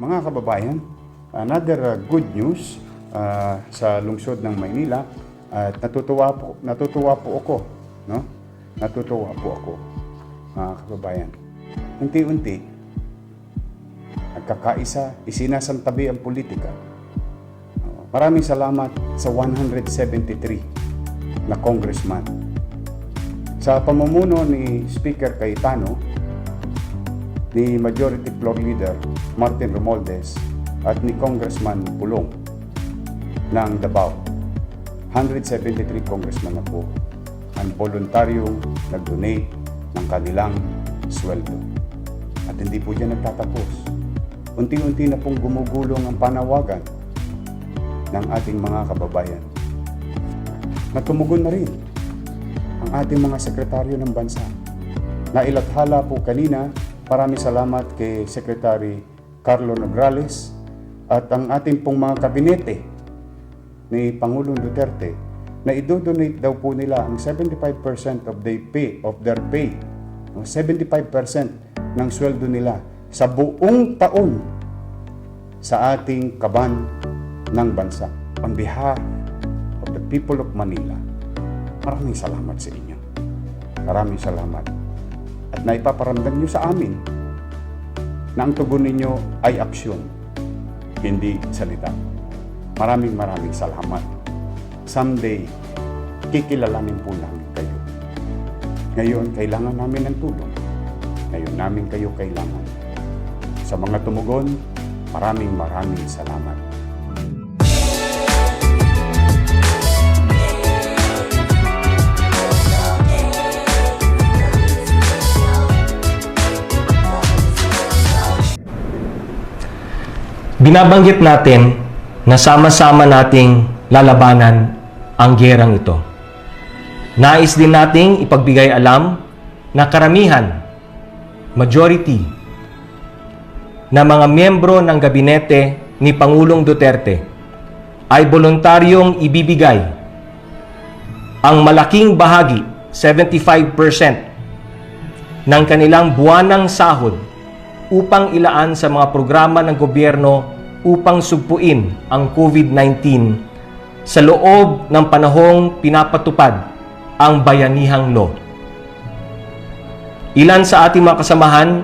Mga kababayan, another good news sa lungsod ng Maynila at natutuwa po ako, no? Natutuwa po ako, mga kababayan. Unti-unti, nagkakaisa, isinasantabi ang politika. Maraming salamat sa 173 na congressman. Sa pamumuno ni Speaker Cayetano, ni Majority Floor Leader Martin Romualdez at ni Congressman Pulong ng Davao. 173 congressman na po ang voluntaryong nag-donate ng kanilang sweldo. At hindi po dyan nagtatapos. Unti-unti na pong gumugulong ang panawagan ng ating mga kababayan. Natumugon na rin ang ating mga sekretaryo ng bansa. Nailathala po kanina. Maraming salamat kay Secretary Carlo Nograles at ang ating pong mga kabinete ni Pangulong Duterte na i-donate daw po nila ang 75% of their pay, 75% ng sweldo nila sa buong taon sa ating kaban ng bansa. On behalf of the people of Manila, maraming salamat sa inyo. Maraming salamat. At naipaparamdam nyo sa amin na ang tugon ninyo ay aksyon, hindi salita. Maraming salamat. Someday, kikilalanin po namin kayo. Ngayon, kailangan namin ng tulong. Ngayon namin kayo kailangan. Sa mga tumugon, maraming salamat. Binabanggit natin na sama-sama nating lalabanan ang gerang ito. Nais din nating ipagbigay alam na karamihan, majority, na mga miyembro ng gabinete ni Pangulong Duterte ay voluntaryong ibibigay ang malaking bahagi, 75%, ng kanilang buwanang sahod upang ilaan sa mga programa ng gobyerno upang sugpuin ang COVID-19 sa loob ng panahong pinapatupad ang Bayanihang Law. Ilan sa ating mga kasamahan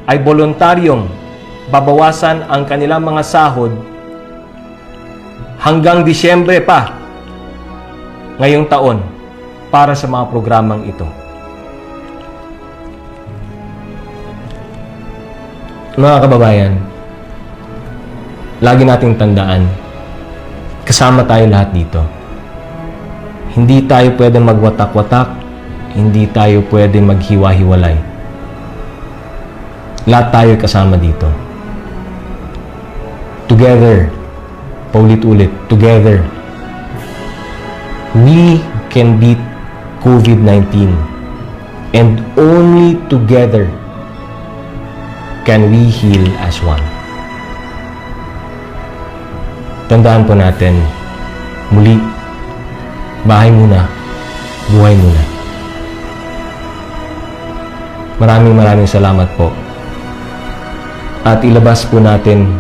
ay voluntaryong babawasan ang kanilang mga sahod hanggang Disyembre pa ngayong taon para sa mga programang ito. Mga kababayan, lagi nating tandaan, kasama tayo lahat dito. Hindi tayo pwedeng magwatak-watak, hindi tayo pwedeng maghiwa-hiwalay. Lahat tayo kasama dito. Together, paulit-ulit, together, we can beat COVID-19. And only together can we heal as one. Tandaan po natin, muli, bahay muna, buhay muna. Maraming salamat po. At ilabas po natin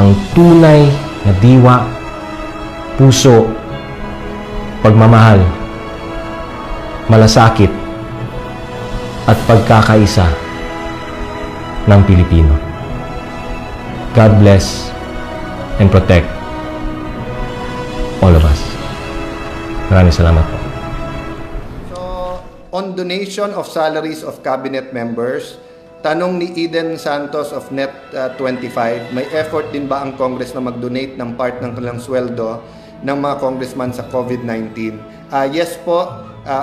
ang tunay na diwa, puso, pagmamahal, malasakit, at pagkakaisa ng Pilipino. God bless and protect all of us. Maraming salamat po. So, on donation of salaries of cabinet members, tanong ni Eden Santos of Net25, may effort din ba ang Congress na mag-donate ng part ng kanilang sweldo ng mga congressman sa COVID-19? Yes po,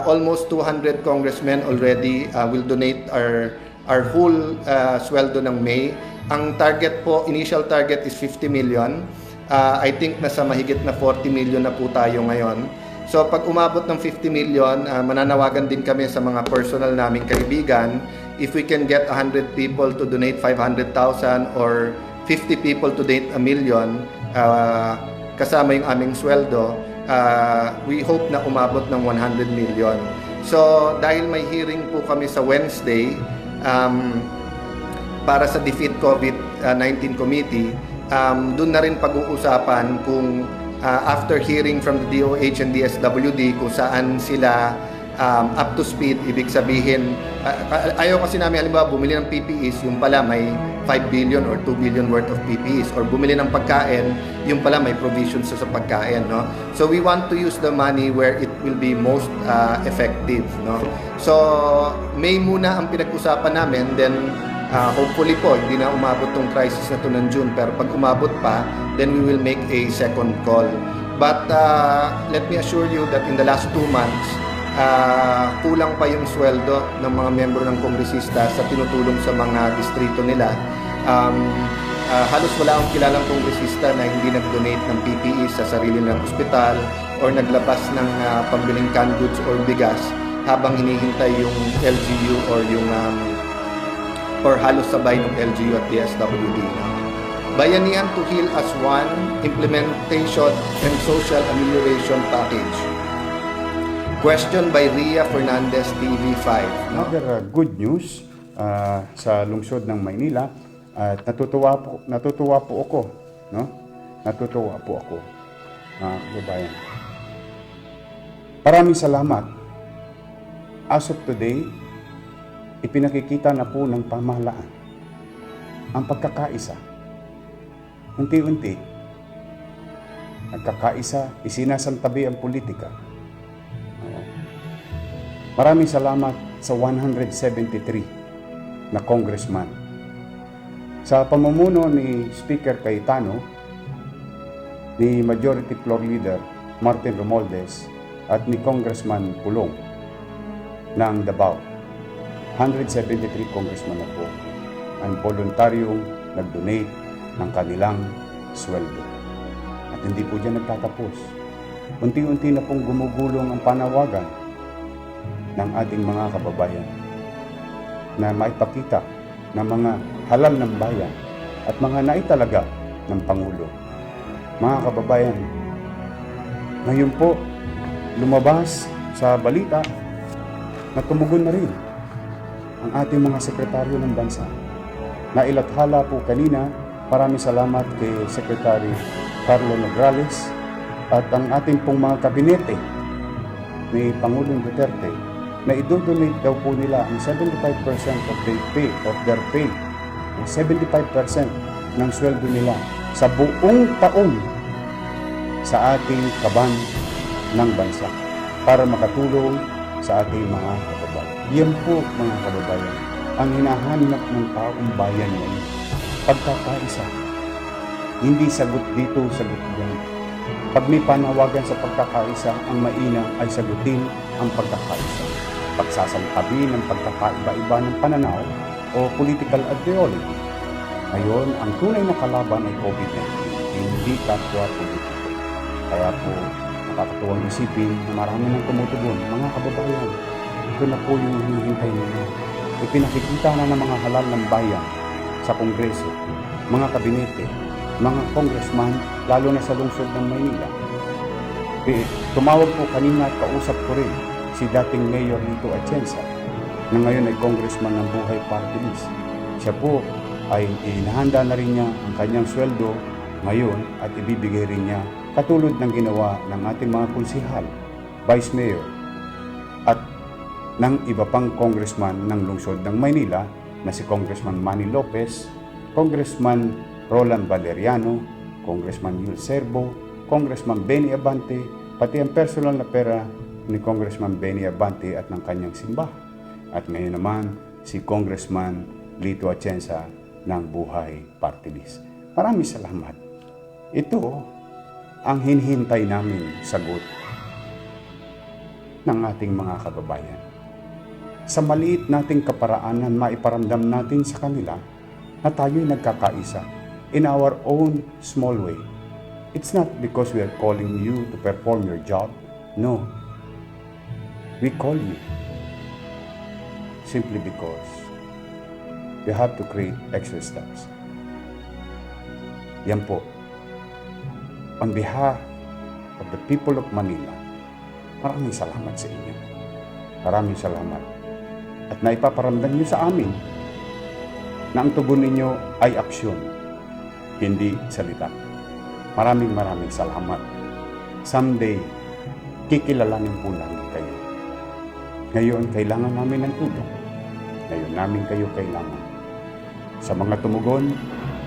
almost 200 congressmen already will donate our whole sweldo ng May. Ang target po, initial target is 50 million. I think nasa mahigit na 40 million na po tayo ngayon. So pag umabot ng 50 million, mananawagan din kami sa mga personal naming kaibigan. If we can get 100 people to donate 500,000 or 50 people to donate 1 million, kasama yung aming sweldo, we hope na umabot ng 100 million. So dahil may hearing po kami sa Wednesday, para sa Defeat COVID COVID-19 committee, doon na rin pag-uusapan kung after hearing from the DOH and DSWD kung saan sila up to speed, ibig sabihin, ayaw kasi namin halimbawa bumili ng PPEs, yung pala may 5 billion or 2 billion worth of PPEs, or bumili ng pagkain, yung pala may provisions sa pagkain, no? So we want to use the money where it will be most effective, no? So May muna ang pinag-usapan namin, then hopefully po hindi na umabot tong crisis na to ng June, pero pag umabot pa, then we will make a second call. But let me assure you that in the last 2 months, kulang pa yung sweldo ng mga miyembro ng kongresista sa tinutulong sa mga distrito nila. Halos wala akong kilalang kongresista na hindi nag-donate ng PPE sa sarili ng ospital or naglabas ng pambiling canned goods or bigas habang hinihintay yung LGU or yung or halos sabay ng LGU at DSWD. Bayanihan to Heal as One Implementation and Social Amelioration Package. Question by Ria Fernandez, TV5. No? Another good news sa lungsod ng Maynila, at natutuwa po ako, no? Natutuwa po ako, kababayan. Maraming salamat. As of today, ipinakikita na po ng pamahalaan ang pagkakaisa. Unti-unti, nagkakaisa, isinasantabi ang politika. Maraming salamat sa 173 na congressman. Sa pamumuno ni Speaker Cayetano, ni Majority Floor Leader Martin Romualdez at ni Congressman Pulong ng Davao, 173 congressman na po ang voluntaryong nag-donate ng kanilang sweldo. At hindi po dyan nagtatapos. Unti-unti na pong gumugulong ang panawagan ng ating mga kababayan na maipakita ng mga halal ng bayan at mga naitalaga ng Pangulo. Mga kababayan, ngayon po lumabas sa balita na tumugon na rin ang ating mga sekretaryo ng bansa. Nailathala po kanina, maraming salamat kay Secretary Carlo Nograles at ang ating pong mga kabinete ni Pangulong Duterte na idodonate daw po nila ang 75% of their pay, ang 75% ng sweldo nila sa buong taon sa ating kaban ng bansa para makatulong sa ating mga kababayan. Yan po, mga kababayan, ang hinahanap ng taong bayan ngayon. Pagkakaisa. Hindi sagot dito, sagot diyan. Pag may panawagan sa pagkakaisa, ang mainam ay sagutin ang pagkakaisa. Pagsasantabi ng pagkakaiba-iba ng pananaw o political ideology. Ngayon, ang tunay na kalaban ay COVID-19, hindi kapwa politiko. Kaya po, nakakatuwang isipin na marami nang tumutugon. Mga kababayan, ito na po yung hinihintay ninyo. Ipinakikita na ng mga halal ng bayan sa Kongreso, mga kabinete, mga congressman, lalo na sa lungsod ng Maynila. Tumawag po kanina at kausap ko rin si dating Mayor Lito Atienza, na ngayon ay congressman ng Buhay Party List. Siya po ay inahanda na rin niya ang kanyang sweldo ngayon at ibibigay rin niya katulad ng ginawa ng ating mga konsihal, Vice Mayor at ng iba pang congressman ng lungsod ng Maynila na si Congressman Manny Lopez, Congressman Roland Valeriano, Congressman Yul Serbo, Congressman Benny Abante, pati ang personal na pera ni Congressman Benny Abante at ng kanyang simbahan. At ngayon naman si Congressman Lito Atienza ng Buhay Party List. Maraming salamat. Ito ang hinihintay namin sagot ng ating mga kababayan. Sa maliit nating kaparaanan, maiparamdam natin sa kanila na tayo'y nagkakaisa in our own small way. It's not because we are calling you to perform your job. No. We call you simply because we have to create extra steps. Yan po. On behalf of the people of Manila, maraming salamat sa inyo. Maraming salamat. At naipaparamdam niyo sa amin na ang tugon ninyo ay aksyon, hindi salita. Maraming salamat. Someday, kikilalanin po namin kayo. Ngayon, kailangan namin ng tulong. Ngayon namin kayo kailangan. Sa mga tumugon,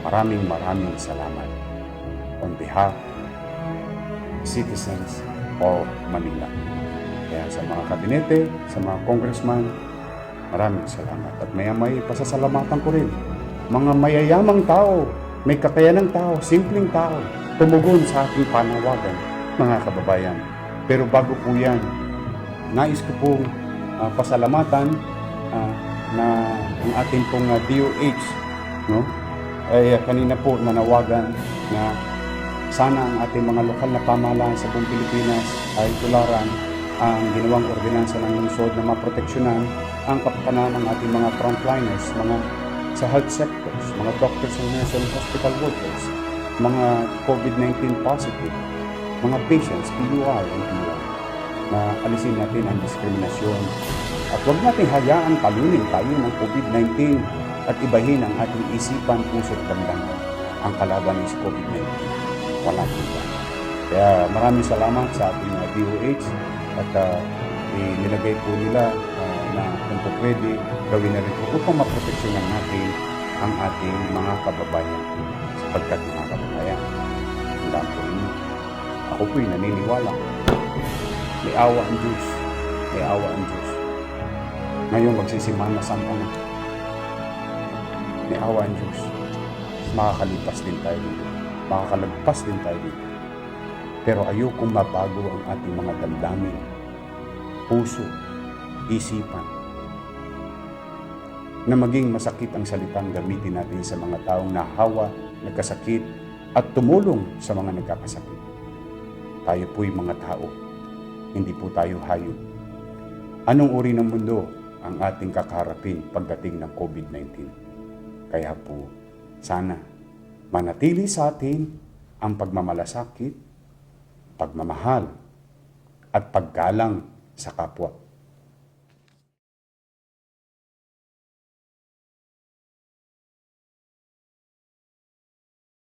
maraming salamat. On behalf of citizens of Manila. Kaya sa mga kabinete, sa mga congressman, maraming salamat. At may pasasalamatan ko rin. Mga mayayamang tao, may kakayanang tao, simpleng tao, tumugon sa ating panawagan, mga kababayan. Pero bago po yan, nais ko pong pasalamatan na ang ating pong DOH, no? Ay kanina po nanawagan na sana ang ating mga lokal na pamahalaan sa buong Pilipinas ay tularan ang ginawang ordinansa ng lungsod na maproteksyonan ang kapakanan ng ating mga frontliners, mga sa health sectors, mga doctors and nurses and hospital workers, mga COVID-19 positive, mga patients, PUI and PUI, na alisin natin ang diskriminasyon. At huwag natin hayaan talunin tayo ng COVID-19 at ibahin ang ating isipan, puso at damdamin ang kalaban ng COVID-19. Walang iba. Kaya maraming salamat sa ating DOH at nilagay po nila na kung po pwede, gawin na rin po upang maproteksyonan natin ang ating mga kababayan. Sapagkat mga kababayan, tandaan po ninyo, ako po'y naniniwala. May awa ang Diyos. May awa ang Diyos. Ngayon magsisimana sampa na. May awa ang Diyos. Makakalipas din tayo dito. Makakalagpas din tayo dito. Pero ayokong mabago ang ating mga damdamin, puso, isipan, na maging masakit ang salitang gamitin natin sa mga taong nahawa, nagkasakit, at tumulong sa mga nagkakasakit. Tayo po'y mga tao, hindi po tayo hayop. Anong uri ng mundo ang ating kakaharapin pagdating ng COVID-19? Kaya po, sana manatili sa atin ang pagmamalasakit, pagmamahal, at paggalang sa kapwa.